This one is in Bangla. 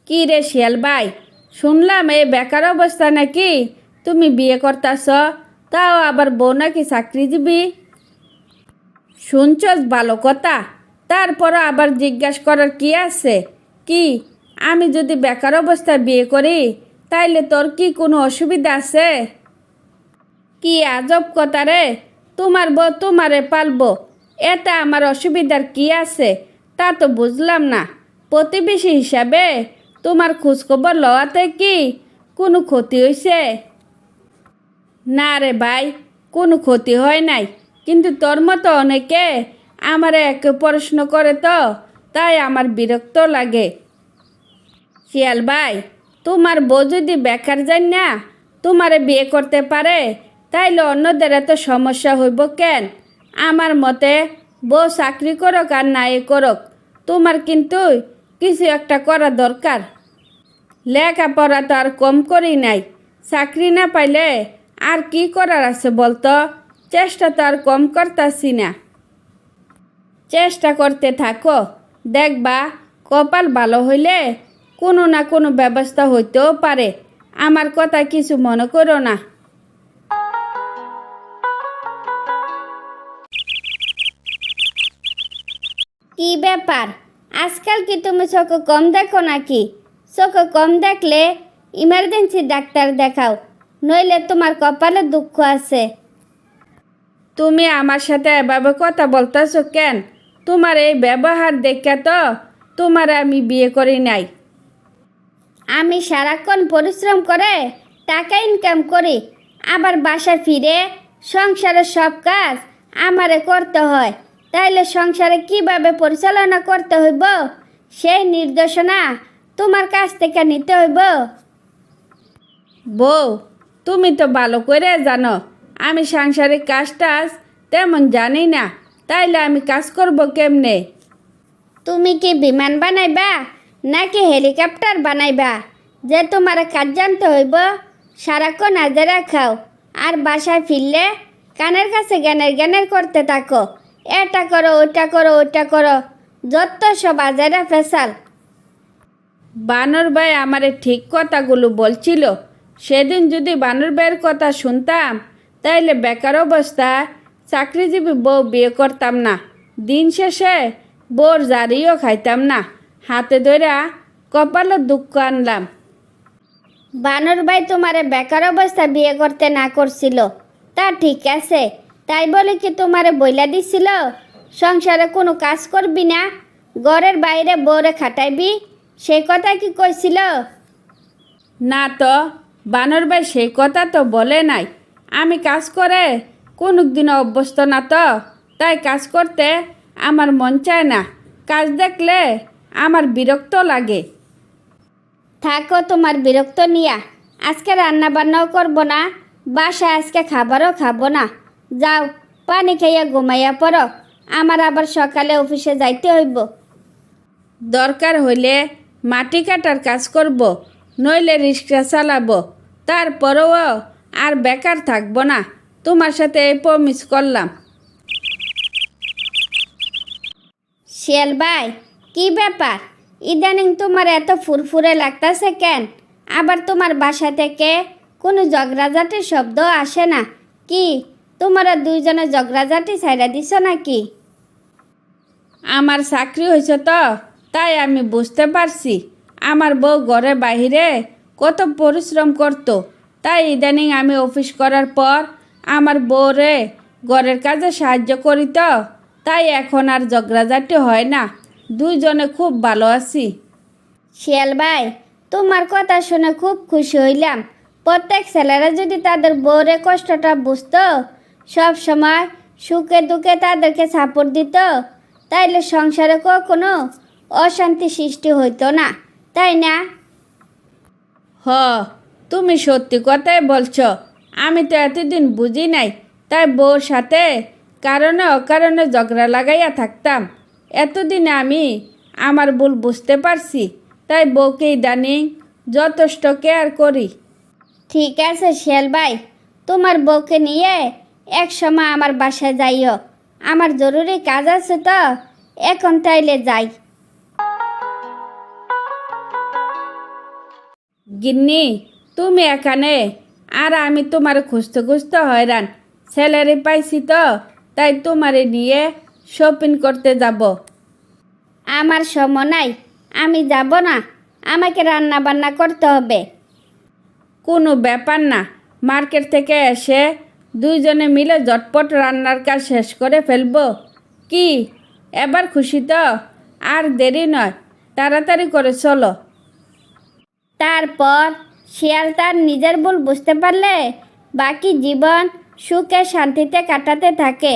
কি রে শিয়াল ভাই, শুনলাম এই বেকার অবস্থা নাকি তুমি বিয়ে করতাছ, তাও আবার বউ নাকি চাকরিজীবী। শুনছস ভালো কথা, তারপরও আবার জিজ্ঞাসা করার কি আছে? কি, আমি যদি বেকার অবস্থায় বিয়ে করি তাইলে তোর কি কোনো অসুবিধা আছে? কি আজব কথা রে, তোমার বউ তোমারে পালবো, এতে আমার অসুবিধার কি আছে তা তো বুঝলাম না। প্রতিবেশী হিসাবে তোমার খোঁজখবর লওয়াতে কি কোনো ক্ষতি হয়েছে? না রে ভাই, কোনো ক্ষতি হয় নাই, কিন্তু তোর মতো অনেকে আমার এক প্রশ্ন করে তো, তাই আমার বিরক্ত লাগে। শিয়াল ভাই, তোমার বউ যদি বেকার যান না তোমারে বিয়ে করতে পারে, তাইলে অন্যদের এত সমস্যা হইব কেন? আমার মতে বউ চাকরি করুক আর নাই করুক, তোমার কিন্তু কিছু একটা করা দরকার। লেখাপড়া তো আর কম করি নাই, চাকরি না পাইলে আর কি করার আছে বলতো? চেষ্টা তো আর কম করতাছি না। চেষ্টা করতে থাকো, দেখবা কপাল ভালো হইলে কোনো না কোনো ব্যবস্থা হইতেও পারে। আমার কথা কিছু মনে করো না। কি ব্যাপার, আজকাল কি তুমি চোখে কম দেখো নাকি? চোখে কম দেখলে ইমার্জেন্সি ডাক্তার দেখাও, নইলে তোমার কপালে দুঃখ আছে। তুমি আমার সাথে এভাবে কথা বলতেছো কেন? তোমার এই ব্যবহার দেখে তো তোমার আমি বিয়ে করি নাই। আমি সারাক্ষণ পরিশ্রম করে টাকা ইনকাম করি, আবার বাসায় ফিরে সংসারের সব কাজ আমারে করতে হয়, তাইলে সংসারে কিভাবে পরিচালনা করতে হইব সেই নির্দেশনা তোমার কাছ থেকে নিতে হইব। বউ, তুমি তো ভালো করে জানো আমি সাংসারিক কাজ টাজ তেমন জানি না, তাইলে আমি কাজ করব কেমনে? তুমি কি বিমান বানাইবা নাকি হেলিকপ্টার বানাইবা যে তোমার কাজ জানতে হইব? সারাক্ষণ হাজারা খাও আর বাসায় ফিরলে কানের কাছে জ্ঞানের জ্ঞানের করতে থাকো, এটা করো ওইটা করো ওইটা করো, যত সব হাজারা ফেসাল। বানর ভাই আমারে ঠিক কথাগুলো বলছিল, সেদিন যদি বানর ভাইয়ের কথা শুনতাম তাইলে বেকার অবস্থায় চাকরিজীবী বউ বিয়ে করতাম না, দিন শেষে বোর জারিও খাইতাম না, হাতে ধরা কপালে দুঃখ আনলাম। বানর ভাই তোমারে বেকার অবস্থা বিয়ে করতে না করছিল তা ঠিক আছে, তাই বলে কি তোমারে বইলা দিছিল সংসারে কোনো কাজ করবি না, ঘরের বাইরে বউরে খাটাইবি, সে কথা কি কইছিল? না তো, বানর ভাই সেই কথা তো বলে নাই। আমি কাজ করে কোনোদিনও অভ্যস্ত না তো, তাই কাজ করতে আমার মন চায় না, কাজ দেখলে আমার বিরক্ত লাগে। থাকো তোমার বিরক্ত নিয়া, আজকে রান্না বান্নাও করবো না, বাসায় আজকে খাবারও খাবো না, যাও পানি খাইয়া ঘুমাইয়া পড়ো, আমার আবার সকালে অফিসে যাইতে হইব। দরকার হইলে মাটি কাটার কাজ করব, নইলে রিক্সা চালাবো, তারপরেও আর বেকার থাকবো না। তোমার সাথে এই প্রমিস করলাম। শিয়াল ভাই, কি ব্যাপার, ইদানিং তোমার এত ফুরফুরে লাগতাছে কেন? আবার তোমার বাসা থেকে কোনো ঝগড়াঝাটির শব্দ আসে না কি? তোমরা দুইজনে ঝগড়াঝাটি ছাইড়া দিছ নাকি? আমার চাকরি হয়েছে তো, তাই আমি বুঝতে পারছি আমার বউ ঘরে বাহিরে কত পরিশ্রম করতো, তাই ইদানিং আমি অফিস করার পর আমার বউরে ঘরের কাজে সাহায্য করি তো, তাই এখন আর ঝগড়াঝাটি হয় না, দুইজনে খুব ভালো আছি। শিয়াল ভাই, তোমার কথা শুনে খুব খুশি হইলাম। প্রত্যেক ছেলেরা যদি তাদের বউরে কষ্টটা বুঝতো, সব সময় সুখে দুঃখে তাদেরকে সাপোর্ট দিত, তাইলে সংসারে কখনো অশান্তি সৃষ্টি হইতো না, তাই না? হ, তুমি সত্যি কথাই বলছো, আমি তো এতদিন বুঝি নাই, তাই বউর সাথে কারণে অকারণে ঝগড়া লাগাইয়া থাকতাম। এতদিনে আমি আমার ভুল বুঝতে পারছি, তাই বউকে ইদানিং যথেষ্ট কেয়ার করি। ঠিক আছে শিয়াল ভাই, তোমার বউকে নিয়ে এক সময় আমার বাসায় যাইও, আমার জরুরি কাজ আছে তো, এখন তাইলে যাই। গিন্নি, তুমি এখানে আর আমি তোমার খুঁজতে খুঁজতে হয়রান। স্যালারি পাইছি তো, তাই তোমারে নিয়ে শপিং করতে যাব। আমার সময় নাই, আমি যাব না। আমাকে রান্না বান্না করতে হবে। কোনো ব্যাপার না, মার্কেট থেকে এসে দুইজনে মিলে ঝটপট রান্নার কাজ শেষ করে ফেলবো। কি এবার খুশি তো? আর দেরি নয়, তাড়াতাড়ি করে চলো। তারপর শিয়াল তার নিজের ভুল বুঝতে পারলে বাকি জীবন সুখে শান্তিতে কাটাতে থাকে।